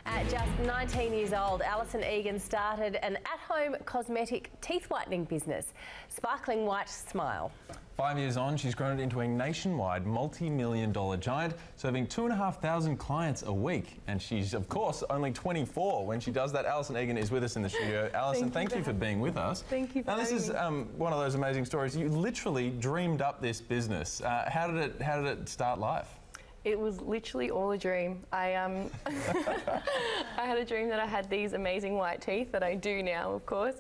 At just 19 years old, Alison Egan started an at-home cosmetic teeth whitening business, Sparkling White Smile. 5 years on, she's grown it into a nationwide multi-million-dollar giant, serving 2,500 clients a week. And she's, of course, only 24 when she does that. Alison Egan is with us in the studio. Alison, thank you for being with us. Thank you for having me. Now, this is one of those amazing stories. You literally dreamed up this business. How did it start life? It was literally all a dream. I had a dream that I had these amazing white teeth that I do now, of course.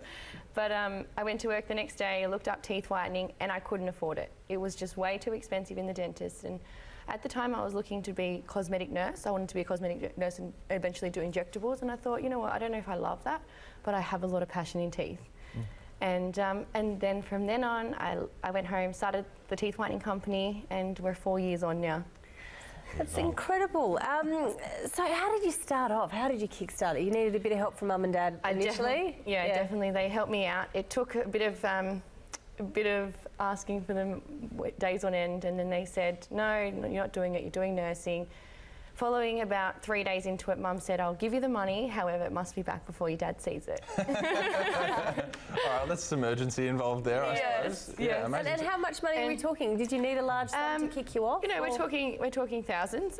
But I went to work the next day, I looked up teeth whitening, and I couldn't afford it. It was just way too expensive in the dentist. And at the time, I was looking to be a cosmetic nurse. I wanted to be a cosmetic nurse and eventually do injectables. And I thought, you know what, I don't know if I love that, but I have a lot of passion in teeth. And then from then on, I went home, started the teeth whitening company, and we're 4 years on now. That's incredible. So how did you start off? How did you kickstart it? You needed a bit of help from Mum and Dad initially? Definitely. They helped me out. It took a bit of asking for them days on end, and then they said, no, you're not doing it, you're doing nursing. Following about 3 days into it, Mum said, I'll give you the money, however, it must be back before your dad sees it. All right, that's some urgency involved there, I suppose. Yes. Yeah, and how much money are we talking? Did you need a large sum to kick you off? You know, we're talking thousands,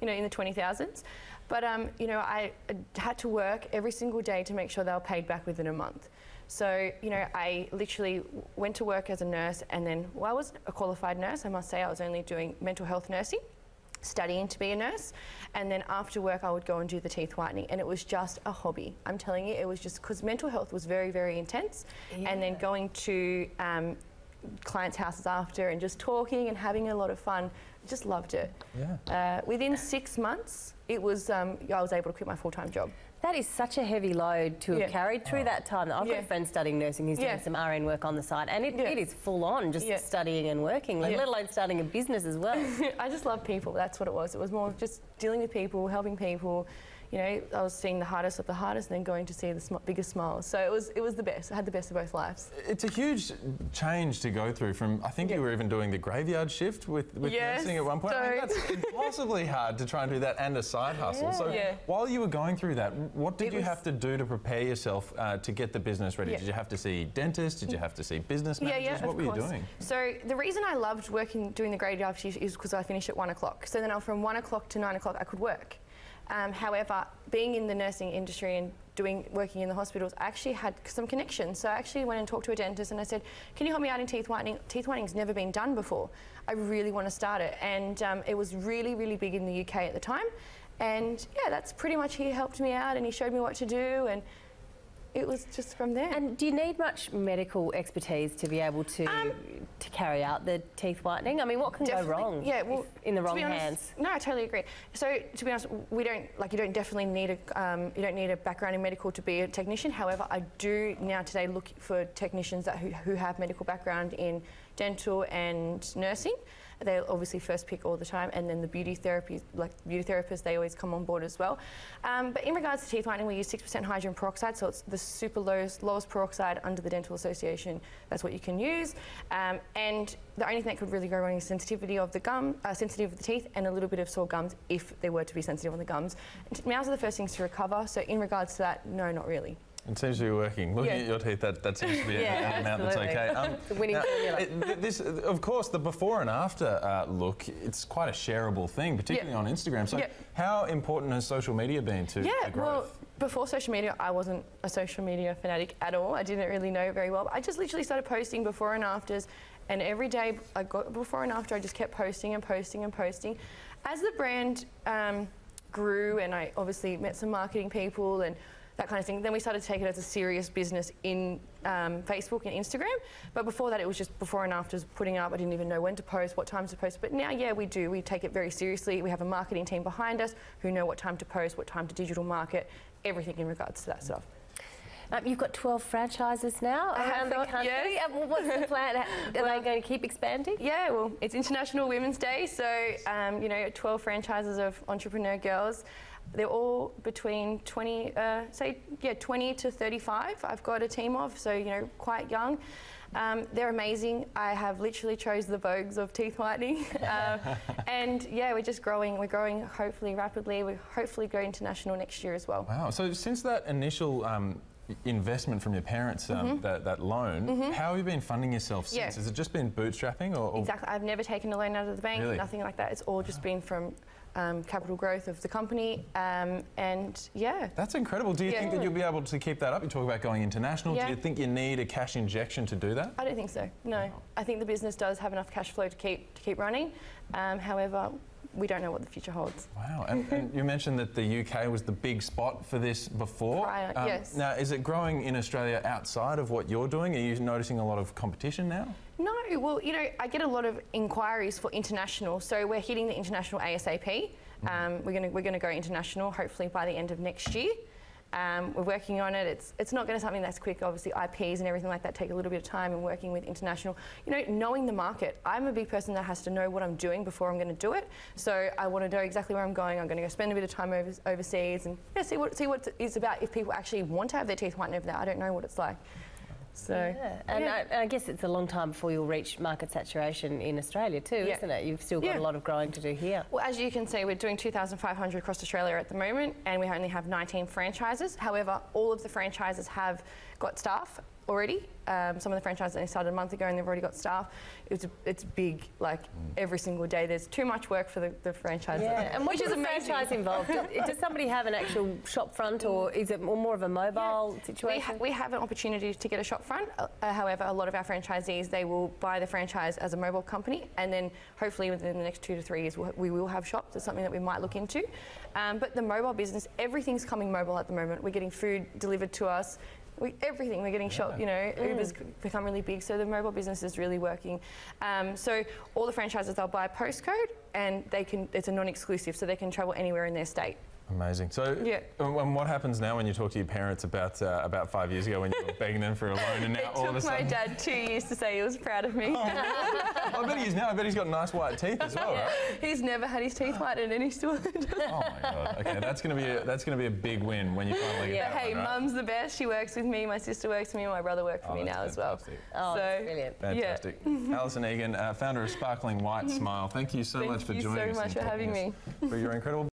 you know, in the 20,000s. But, you know, I had to work every single day to make sure they were paid back within a month. So, you know, I literally went to work as a nurse, and then, well, I was a qualified nurse. I must say I was only doing mental health nursing, studying to be a nurse, and then after work I would go and do the teeth whitening, and it was just a hobby. I'm telling you, it was just because mental health was very, very intense, and then going to clients' houses after and just talking and having a lot of fun, just loved it. Within 6 months, it was I was able to quit my full-time job. That is such a heavy load to have carried through that time. I've got a friend studying nursing who's doing some RN work on the side, and it is full on just studying and working, let alone starting a business as well. I just love people, that's what it was. It was more just dealing with people, helping people. You know, I was seeing the hardest of the hardest and then going to see the biggest smiles. So it was the best. I had the best of both lives. It's a huge change to go through from, I think you were even doing the graveyard shift with nursing at one point. I mean, that's impossibly hard to try and do that and a side hustle. So while you were going through that, what did you have to do to prepare yourself to get the business ready? Did you have to see dentists? Did you have to see business managers? What were you doing? So the reason I loved doing the graveyard shift is because I finished at 1 o'clock. So then from 1 o'clock to 9 o'clock I could work. However, being in the nursing industry and working in the hospitals, I actually had some connections. So I actually went and talked to a dentist and I said, can you help me out in teeth whitening? Teeth whitening's never been done before. I really want to start it. And it was really, really big in the UK at the time. And yeah, that's pretty much, he helped me out and he showed me what to do, and it was just from there. And do you need much medical expertise to be able to carry out the teeth whitening? I mean, what can go wrong in the wrong hands? No, I totally agree. So to be honest, you don't definitely need a background in medical to be a technician. However, I do now today look for technicians who have medical background in dental and nursing. They'll obviously first pick all the time, and then the beauty therapists, they always come on board as well. But in regards to teeth whitening, we use 6% hydrogen peroxide, so it's the super lowest peroxide under the Dental Association. That's what you can use. And the only thing that could really go wrong is sensitivity of the sensitive of the teeth, and a little bit of sore gums if they were to be sensitive on the gums. Mouths are the first things to recover, so in regards to that, no, not really. It seems to be working. Looking at your teeth, that seems to be an amount that's okay. It's a winning formula. This, of course, the before and after look, it's quite a shareable thing, particularly on Instagram. So how important has social media been to the growth? Well, before social media, I wasn't a social media fanatic at all. I didn't really know very well. I just literally started posting before and afters, and every day I got before and after, I just kept posting and posting and posting. As the brand grew, and I obviously met some marketing people and that kind of thing, then we started to take it as a serious business in Facebook and Instagram. But before that, it was just before and afters, putting up. I didn't even know when to post, what times to post. But now, yeah, we do. We take it very seriously. We have a marketing team behind us who know what time to post, what time to digital market, everything in regards to that stuff. You've got 12 franchises now around the country. Yes. What's the plan? Are they going to keep expanding? Yeah, well, it's International Women's Day, so you know, 12 franchises of entrepreneur girls. They're all between 20 to 35. I've got a team of, so you know, quite young. They're amazing. I have literally chose the vogues of teeth whitening. And yeah, we're just growing. We're growing hopefully rapidly. We're hopefully go international next year as well. Wow. So since that initial investment from your parents, that loan, how have you been funding yourself since? Has it just been bootstrapping? Or? Exactly. I've never taken a loan out of the bank, nothing like that. It's all just been from capital growth of the company, and yeah. That's incredible. Do you think that you'll be able to keep that up? You talk about going international. Do you think you need a cash injection to do that? I don't think so, no. Wow. I think the business does have enough cash flow to keep running. However, we don't know what the future holds. Wow, and you mentioned that the UK was the big spot for this before. Yes. Now, is it growing in Australia outside of what you're doing? Are you noticing a lot of competition now? No, well, you know, I get a lot of inquiries for international, so we're hitting the international ASAP. We're gonna go international hopefully by the end of next year. We're working on it. It's not going to be something that's quick. Obviously, IPs and everything like that take a little bit of time, and working with international. You know, knowing the market. I'm a big person that has to know what I'm doing before I'm going to do it. So I want to know exactly where I'm going. I'm going to go spend a bit of time overseas and see what it's about. If people actually want to have their teeth whitened over there, I don't know what it's like. So, and I guess it's a long time before you'll reach market saturation in Australia too, isn't it? You've still got a lot of growing to do here. Well, as you can see, we're doing 2,500 across Australia at the moment, and we only have 19 franchises. However, all of the franchises have got staff already. Some of the franchises only started a month ago and they've already got staff. It's big, like every single day. There's too much work for the franchise. Yeah, and which is a franchise involved? Does somebody have an actual shop front, or is it more of a mobile situation? We have an opportunity to get a shop front. However, a lot of our franchisees, they will buy the franchise as a mobile company, and then hopefully within the next 2 to 3 years we will have shops. It's something that we might look into. But the mobile business, everything's coming mobile at the moment. We're getting food delivered to us. Everything, we're getting shop, you know, Uber's become really big, so the mobile business is really working. So all the franchises, they'll buy a postcode, and it's a non-exclusive, so they can travel anywhere in their state. Amazing. So, and what happens now when you talk to your parents about 5 years ago when you were begging them for a loan, and now all of a sudden... It took my dad 2 years to say he was proud of me. I bet he is now. I bet he's got nice white teeth as well, right? He's never had his teeth whitened, and he's still... Oh my God. Okay, that's gonna be a big win when you finally get that. Hey, right? Mum's the best. She works with me. My sister works with me. My brother works for me now as well. Oh, so, brilliant. Fantastic. Alison Egan, founder of Sparkling White Smile. Thank you so much for joining us. Thank you so much for having me. For your incredible